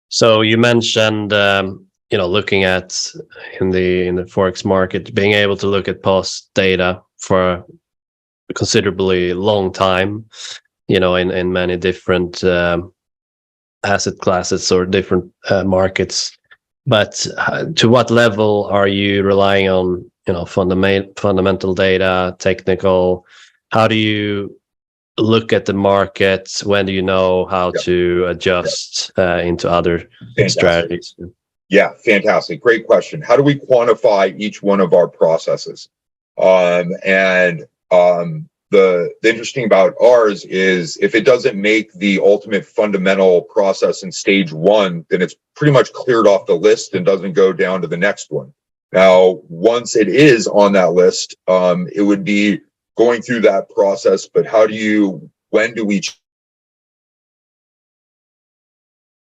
So you mentioned, looking at in the Forex market, being able to look at past data for a considerably long time, in many different asset classes or different markets. But to what level are you relying on, fundamental data, technical? How do you look at the market? When do you know how to adjust into other strategies? Yeah, fantastic. Great question. How do we quantify each one of our processes? The interesting about ours is if it doesn't make the ultimate fundamental process in stage one, then it's pretty much cleared off the list and doesn't go down to the next one. Now, once it is on that list, it would be going through that process, but when do we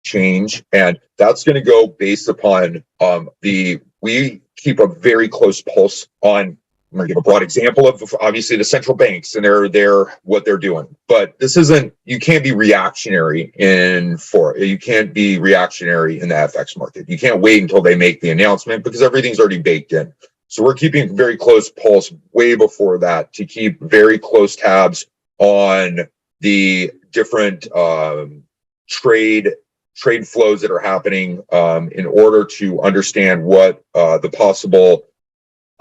change? And that's going to go based upon we keep a very close pulse on. I'm going to give a broad example of obviously the central banks and what they're doing, but you can't be reactionary in the FX market. You can't wait until they make the announcement because everything's already baked in. So we're keeping very close pulse way before that to keep very close tabs on the different trade trade flows that are happening in order to understand what the possible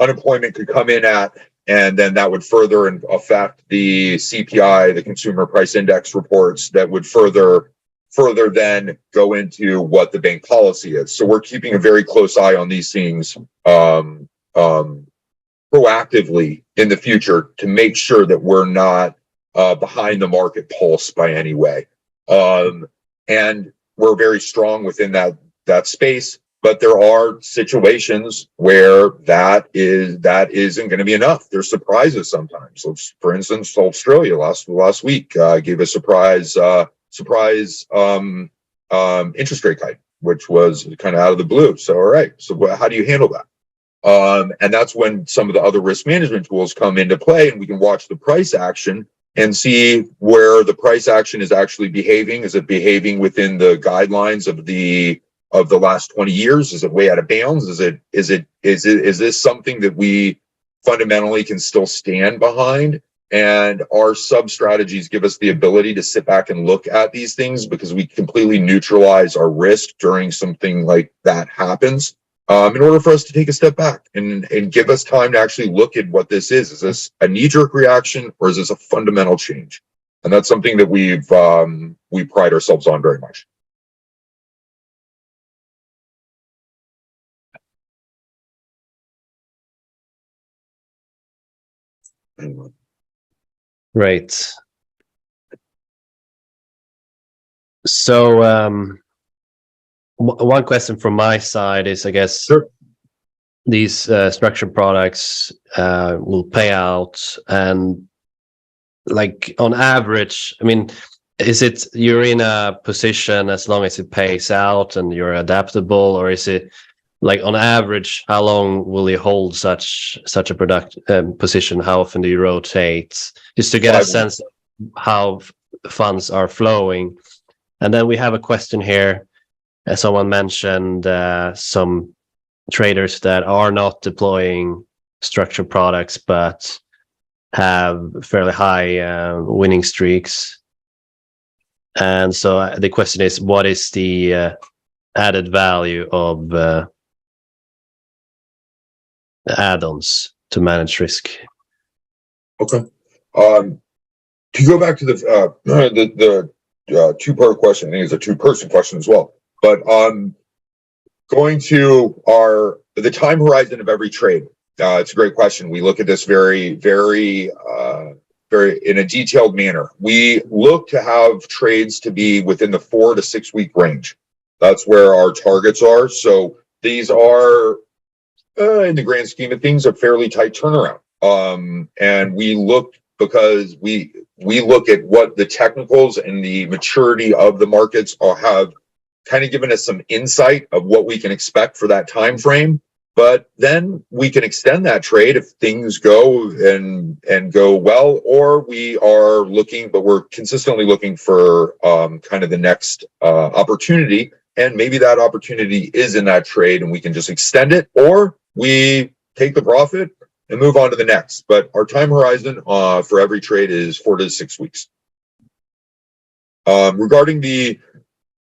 unemployment could come in at, and then that would further affect the CPI, the Consumer Price Index reports, that would further then go into what the bank policy is. So we're keeping a very close eye on these things proactively in the future to make sure that we're not behind the market pulse by any way. And we're very strong within that space, but there are situations where that isn't going to be enough. There's surprises sometimes. So for instance, Australia last week gave a surprise interest rate hike, which was kind of out of the blue. So all right, so how do you handle that? And that's when some of the other risk management tools come into play, and we can watch the price action and see where the price action is actually behaving. Is it behaving within the guidelines of the last 20 years? Is it way out of bounds? Is this something that we fundamentally can still stand behind? And our sub strategies give us the ability to sit back and look at these things, because we completely neutralize our risk during something like that happens, in order for us to take a step back and give us time to actually look at what this is. Is this a knee-jerk reaction, or is this a fundamental change? And that's something that we pride ourselves on very much. Great. So one question from my side is, I guess, Sure. These structured products will pay out, and like on average, I mean, is it you're in a position as long as it pays out and you're adaptable, or is it like on average, how long will you hold such a product position? How often do you rotate? Just to get a sense of how funds are flowing. And then we have a question here. As someone mentioned, some traders that are not deploying structured products but have fairly high winning streaks. And so the question is, what is the added value of add-ons to manage risk? Okay. To go back to the two-part question, I think it's a two-person question as well. But going to the time horizon of every trade, it's a great question. We look at this very, very in a detailed manner. We look to have trades to be within the 4 to 6 week range. That's where our targets are. So these are, in the grand scheme of things, a fairly tight turnaround. And we look, because we look at what the technicals and the maturity of the markets have kind of given us some insight of what we can expect for that time frame. But then we can extend that trade if things go and go well, or we are looking, but we're consistently looking for kind of the next opportunity, and maybe that opportunity is in that trade and we can just extend it, or we take the profit and move on to the next. But our time horizon for every trade is 4 to 6 weeks. Regarding the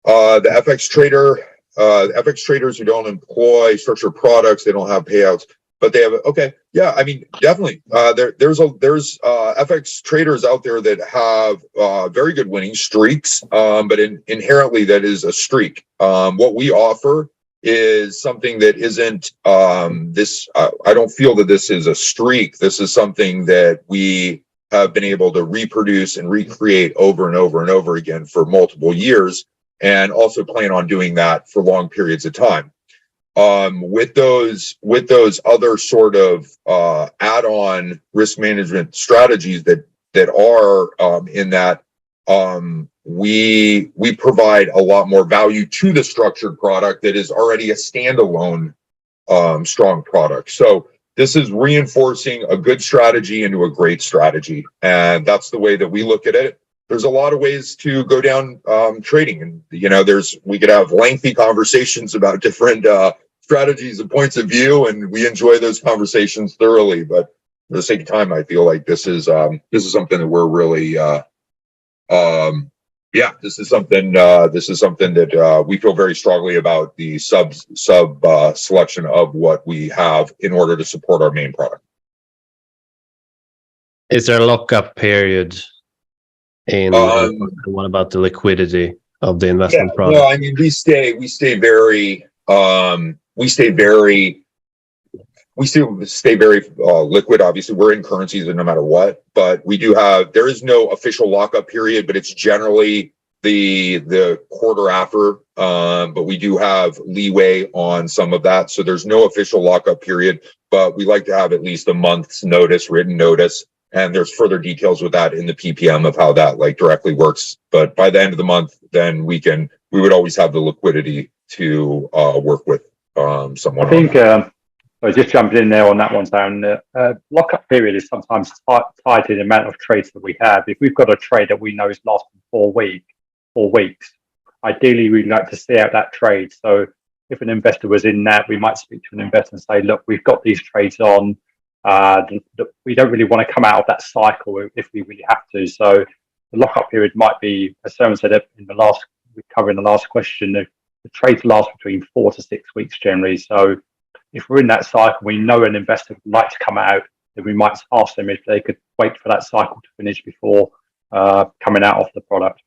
FX trader, FX traders who don't employ structured products, they don't have payouts, but they have, okay, yeah, I mean, definitely. There's FX traders out there that have very good winning streaks, but inherently that is a streak. What we offer is something that isn't this. I don't feel that this is a streak. This is something that we have been able to reproduce and recreate over and over and over again for multiple years, and also plan on doing that for long periods of time. With those other sort of add-on risk management strategies that are in that, we provide a lot more value to the structured product that is already a standalone strong product. So this is reinforcing a good strategy into a great strategy, and that's the way that we look at it. There's a lot of ways to go down trading, and we could have lengthy conversations about different strategies and points of view, and we enjoy those conversations thoroughly. But for the sake of time, I feel like this is something that we're really Yeah, this is something that we feel very strongly about, the sub selection of what we have in order to support our main product. Is there a lockup period in what about the liquidity of the investment product? No, I mean, we stay very liquid. Obviously, we're in currencies no matter what, but there is no official lockup period, but it's generally the quarter after. But we do have leeway on some of that. So there's no official lockup period, but we like to have at least a month's notice, written notice. And there's further details with that in the PPM of how that directly works. But by the end of the month, then we would always have the liquidity to work with someone. I think, so just jumping in there on that one, Darren, lockup period is sometimes tied to the amount of trades that we have. If we've got a trade that we know is lasting 4 weeks, ideally we'd like to see out that trade. So if an investor was in that, we might speak to an investor and say, look, we've got these trades on. We don't really want to come out of that cycle if we really have to. So the lockup period might be, as Darren said we covered in the last question, the trades last between 4 to 6 weeks generally. So if we're in that cycle, we know an investor would like to come out, then we might ask them if they could wait for that cycle to finish before coming out of the product.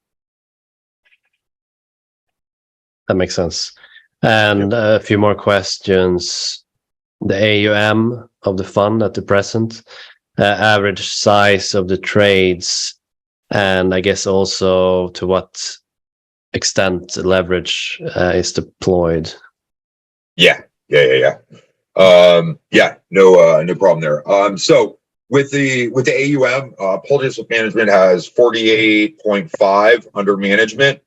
That makes sense. And a few more questions. The AUM of the fund at the present, average size of the trades, and I guess also to what extent leverage is deployed. Yeah. No problem there. So with the AUM, Paul Joseph Management has 48.5 under management.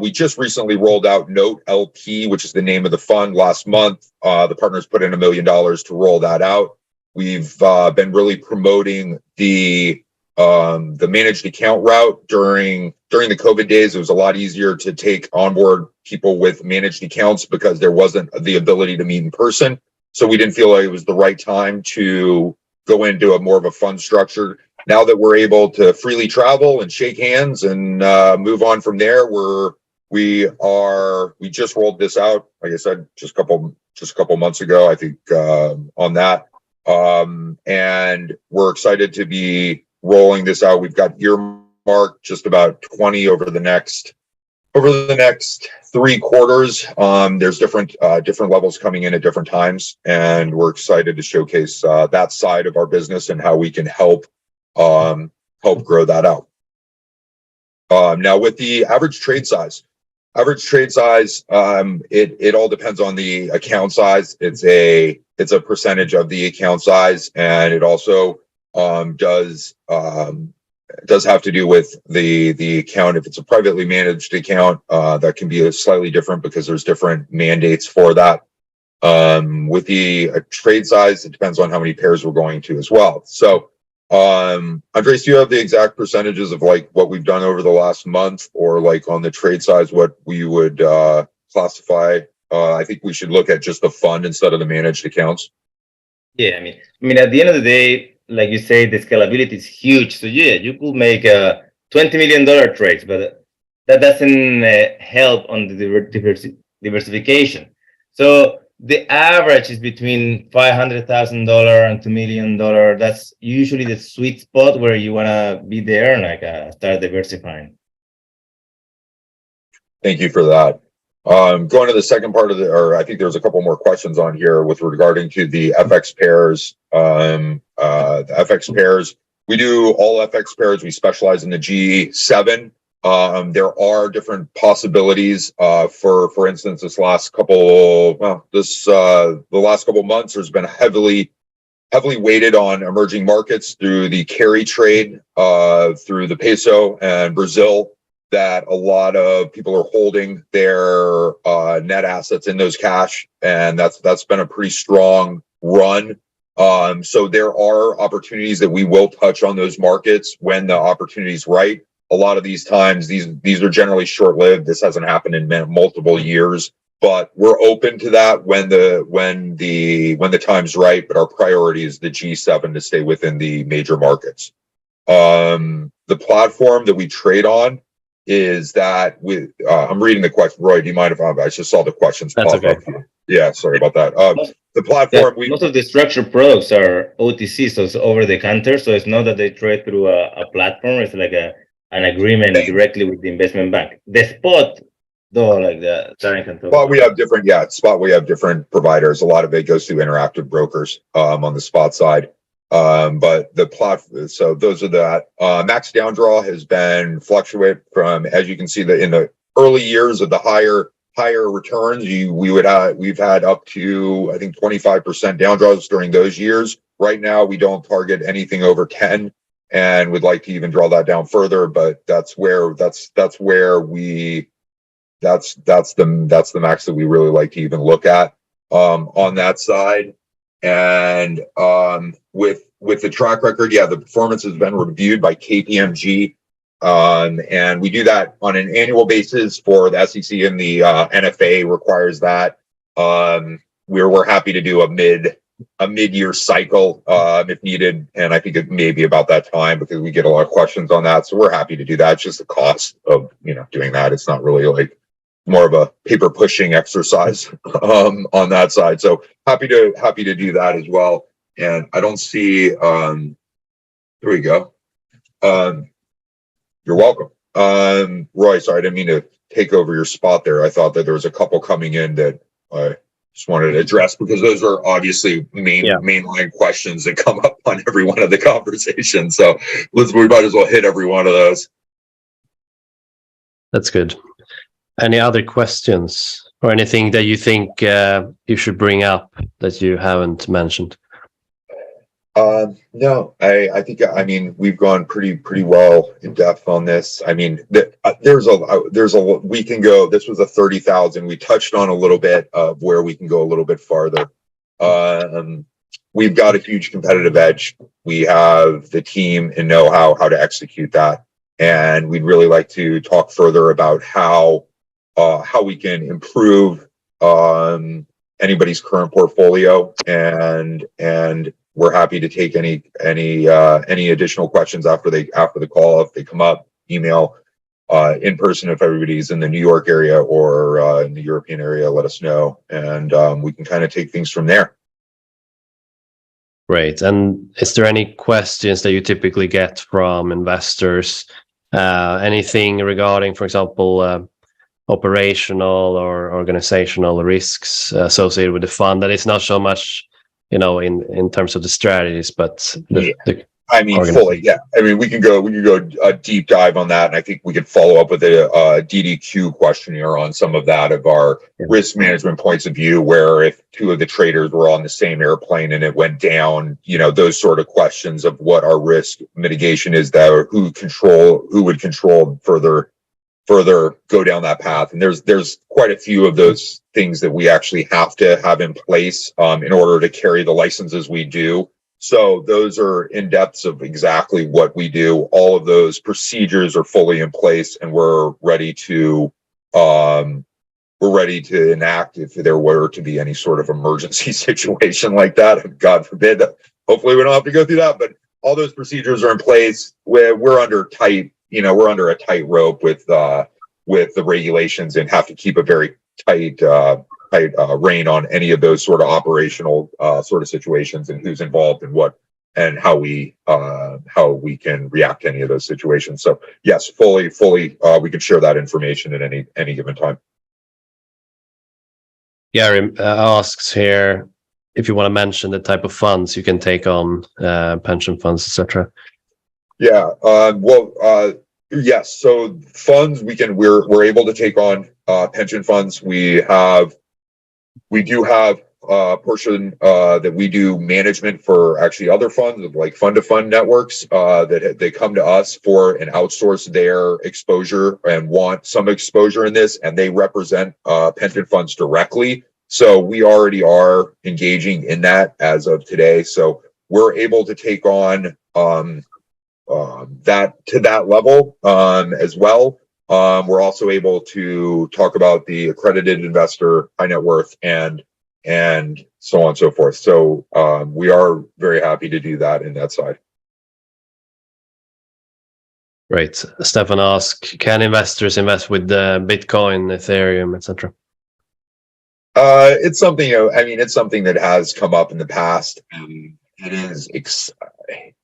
We just recently rolled out Note LP, which is the name of the fund, last month. The partners put in $1 million to roll that out. We've been really promoting the managed account route during the COVID days. It was a lot easier to take onboard people with managed accounts because there wasn't the ability to meet in person. So we didn't feel like it was the right time to go into a more of a fund structure. Now that we're able to freely travel and shake hands and move on from there, we just rolled this out, like I said, just a couple months ago, I think, on that. And we're excited to be rolling this out. We've got earmarked just about 20 over the next 3 quarters. There's different levels coming in at different times, and we're excited to showcase that side of our business and how we can help grow that out. Now with the average trade size, it all depends on the account size. It's a percentage of the account size, and it also does have to do with the account. If it's a privately managed account, that can be slightly different because there's different mandates for that. With the trade size, it depends on how many pairs we're going to as well. So Andres, do you have the exact percentages of what we've done over the last month, or on the trade size, what we would classify? I think we should look at just the fund instead of the managed accounts. Yeah, I mean, at the end of the day, like you say, the scalability is huge. So yeah, you could make $20 million trades, but that doesn't help on the diversification. So the average is between $500,000 and $2 million. That's usually the sweet spot where you want to be there and start diversifying. Thank you for that. Going to the second part of I think there's a couple more questions on here with regarding to the FX pairs. The FX pairs, we do all FX pairs. We specialize in the G7. There are different possibilities. For instance, the last couple months, there's been heavily weighted on emerging markets through the carry trade, through the peso and Brazil, that a lot of people are holding their net assets in those cash, and that's been a pretty strong run. So there are opportunities that we will touch on those markets when the opportunity's right. A lot of these times, these are generally short-lived. This hasn't happened in multiple years, but we're open to that when the time's right. But our priority is the G7 to stay within the major markets. The platform that we trade on, is that with I'm reading the question. Roy, do you mind if I just saw the questions That's pop okay. up? Yeah, sorry about that. The Yeah, platform we most of the structured products are OTC, so it's over the counter. So it's not that they trade through a platform. It's like an agreement directly with the investment bank. The spot, though, like the Darren can talk Spot about. we have different, yeah, Spot we have different providers. A lot of it goes through Interactive Brokers on the Spot side. But the platform, so those are that. Max down draw has been fluctuate from, as you can see, in the early years of the higher returns, we've had up to, I think, 25% down draws during those years. Right now, we don't target anything over 10 and would like to even draw that down further, but that's the max that we really like to even look at on that side. And with the track record, yeah, the performance has been reviewed by KPMG. And we do that on an annual basis for the SEC, and the NFA requires that. We're happy to do a mid-year cycle if needed, and I think it may be about that time because we get a lot of questions on that. So we're happy to do that. It's just the cost of doing that. It's not really like more of a paper pushing exercise on that side. So happy to do that as well. And I don't see here we go. You're welcome. Roy, sorry, I didn't mean to take over your spot there. I thought that there was a couple coming in that I just wanted to address because those are obviously mainline questions that come up on every one of the conversations. So we might as well hit every one of those. That's good. Any other questions or anything that you think you should bring up that you haven't mentioned? No, I think, we've gone pretty well in depth on this. I mean, we can go, this was a 30,000. We touched on a little bit of where we can go a little bit farther. We've got a huge competitive edge. We have the team and know how to execute that. And we'd really like to talk further about how we can improve, anybody's current portfolio, and we're happy to take any additional questions after the call. If they come up, email, in person if everybody's in the New York area or in the European area, let us know, and we can kind of take things from there. Great. And is there any questions that you typically get from investors? Anything regarding, for example, operational or organizational risks associated with the fund that is not so much in terms of the strategies, but fully, yeah. We can go a deep dive on that, and I think we could follow up with a DDQ questionnaire on some of that of our risk management points of view, where if two of the traders were on the same airplane and it went down, those sort of questions of what our risk mitigation is there, or who would control further go down that path. And there's quite a few of those things that we actually have to have in place in order to carry the licenses we do. So those are in depths of exactly what we do. All of those procedures are fully in place, and we're ready to enact if there were to be any sort of emergency situation like that. God forbid. Hopefully we don't have to go through that, but all those procedures are in place. We're under a tight rope with the regulations, and have to keep a very tight rein on any of those sort of operational sort of situations, and who's involved and what, and how we can react to any of those situations. So yes, fully we can share that information at any given time. Gary asks here if you want to mention the type of funds you can take on, pension funds, etc. Yeah. Yes. So funds we're able to take on pension funds. We do have a portion that we do management for actually other funds, like fund-to-fund networks that they come to us for and outsource their exposure and want some exposure in this, and they represent pension funds directly. So we already are engaging in that as of today. So we're able to take on that to that level as well. We're also able to talk about the accredited investor, high net worth, and so on and so forth. So we are very happy to do that in that side. Great. Stefan asks, can investors invest with Bitcoin, Ethereum, etc.? It's something, it's something that has come up in the past. It is,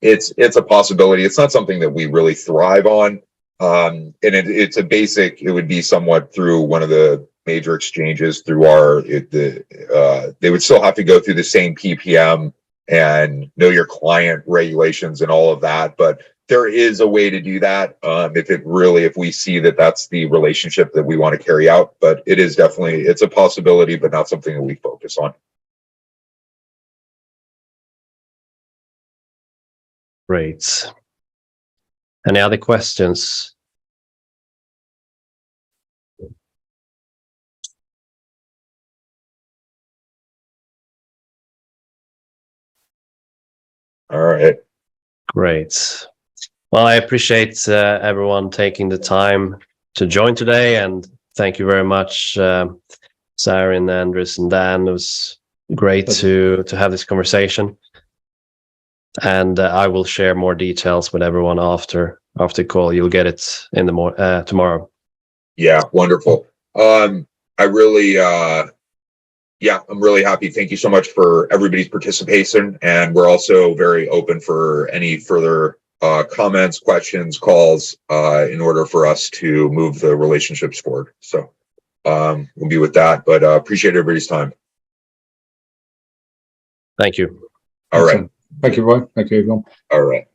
it's a possibility. It's not something that we really thrive on. And it's a basic, it would be somewhat through one of the major exchanges through they would still have to go through the same PPM and know your client regulations and all of that. But there is a way to do that if we see that that's the relationship that we want to carry out. But it is definitely, it's a possibility, but not something that we focus on. Great. Any other questions? All right. Great. Well, I appreciate everyone taking the time to join today, and thank you very much, Zarin, Andres, and Dan. It was great to have this conversation, and I will share more details with everyone after the call. You'll get it in the tomorrow. Yeah, wonderful. I'm really happy. Thank you so much for everybody's participation, and we're also very open for any further comments, questions, calls, in order for us to move the relationships forward. So we'll be with that, but appreciate everybody's time. Thank you. All right. Thank you, Roy. Thank you, everyone. All right.